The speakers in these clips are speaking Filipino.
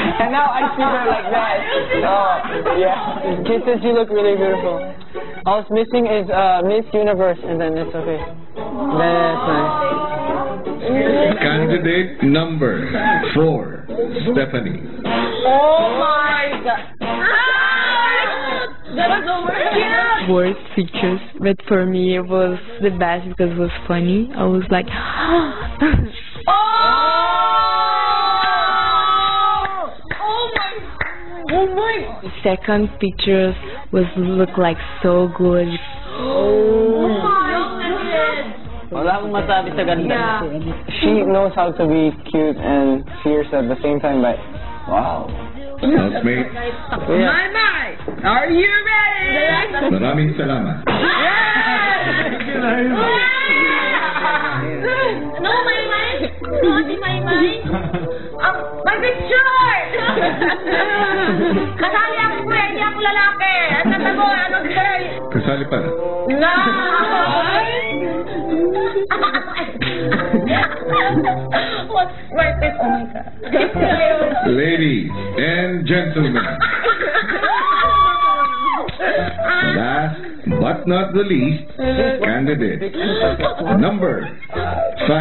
And now I see her like that. Oh, yeah. Kisses, you look really beautiful. All it's missing is Miss Universe, and then it's okay. That's nice. Candidate number 4, Stephanie. Oh my God. That was over. Worst pictures, but for me it was the best because it was funny. I was like, Oh my. The second pictures look like so good. Wala akong masabi sa ganda. She knows how to be cute and fierce at the same time, but wow. Housemate, My, are you ready? maraming salamat. No, my. Naughty, my. My picture! Kasali ako kuya, hindi ako lalaki. Ano mo? Anong girl? Kasali pa. No! What's my face? Oh my God. Ladies and gentlemen, last but not the least, candidate number 5.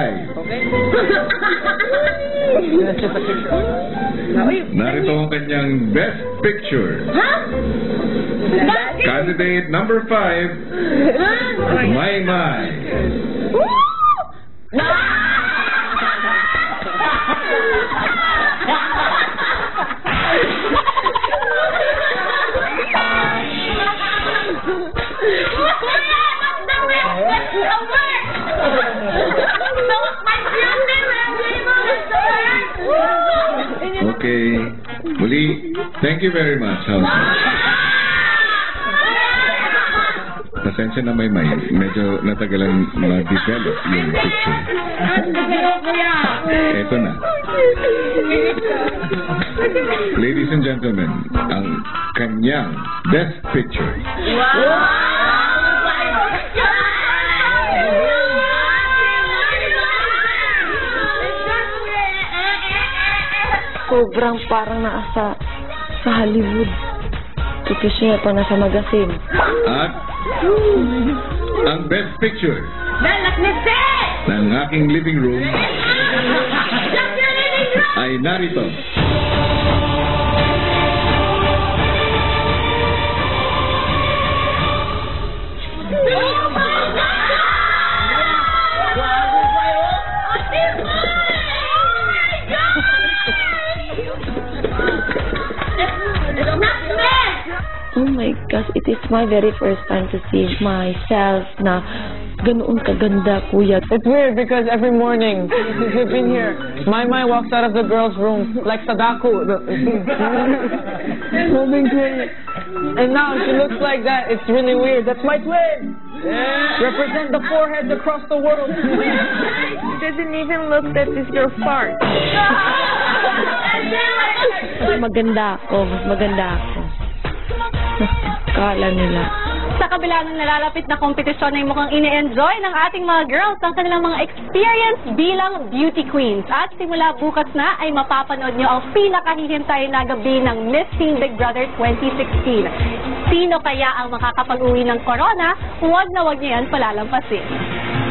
Narito ang kanyang best picture. Candidate number 5, My. Okay. Muli, thank you very much, housemate. Pasensya na may medyo natagalan ma-develop yung picture. Ito na. Ladies and gentlemen, ang kanyang best picture. Sobrang parang nasa sa Hollywood. Ito siya pa nasa magazine. At ang best picture Miss ng aking living room ay narito. Oh my gosh, it is my very first time to see myself na ganoon kaganda, kuya. It's weird because every morning since we've been here, My walks out of the girls' room like Sadako. Holding twin. And now she looks like that. It's really weird. That's my twin. Yeah. Represent the foreheads across the world. It doesn't even look that it's your fart. Maganda ako, mas maganda ako. Kala nila. Sa kabila ng nalalapit na kompetisyon ay mukhang ine-enjoy ng ating mga girls ang kanilang mga experience bilang beauty queens. At simula bukas na ay mapapanood nyo ang pinakahihintay na gabi ng Miss Teen Big Brother 2016. Sino kaya ang makakapag-uwi ng corona? Huwag na huwag nyo yan palalampasin.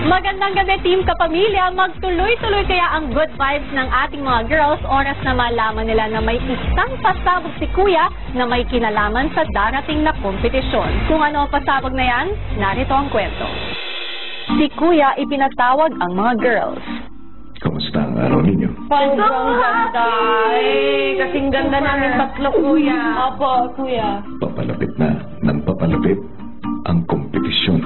Magandang gabi, Team Kapamilya. Magtuloy-tuloy kaya ang good vibes ng ating mga girls. Oras na malaman nila na may isang pasabog si Kuya na may kinalaman sa darating na kompetisyon. Kung ano ang pasabog na yan, narito ang kwento. Si Kuya ipinatawag ang mga girls. Kamusta ang araw ninyo? Sobrang ganda. Kasing ganda namin tatlo, Kuya. Opo, Kuya. Papalapit na ng papalapit ang kompetisyon.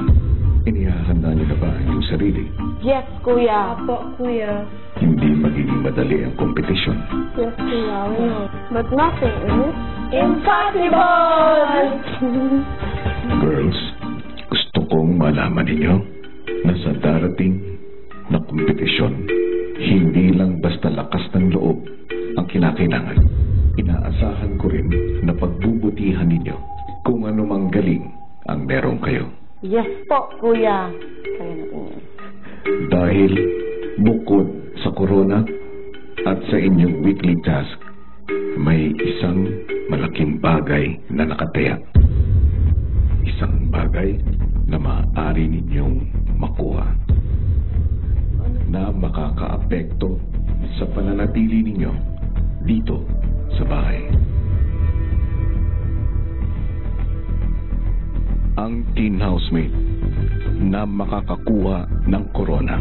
Inihahanda niyo na ba yung sarili? Yes, Kuya. Opo, Kuya. Hindi magiging madali ang kompetisyon. Yes, Kuya. We know. But nothing is impossible! Girls, gusto kong malaman ninyo na sa darating na kompetisyon, hindi lang basta lakas ng loob ang kinakailangan. Inaasahan ko rin na pagbubutihan ninyo kung ano mang galing ang meron kayo. Yes po, Kuya. Kaya na po. Dahil bukod sa corona at sa inyong weekly task, may bagay na nakataya. Isang bagay na maaari ninyong makuha na makakaapekto sa pananatili ninyo dito sa bahay. Ang teen housemate na makakakuha ng corona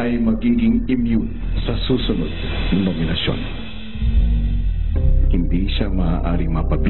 ay magiging immune sa susunod na nominasyon. Hindi siya maaaring mapabili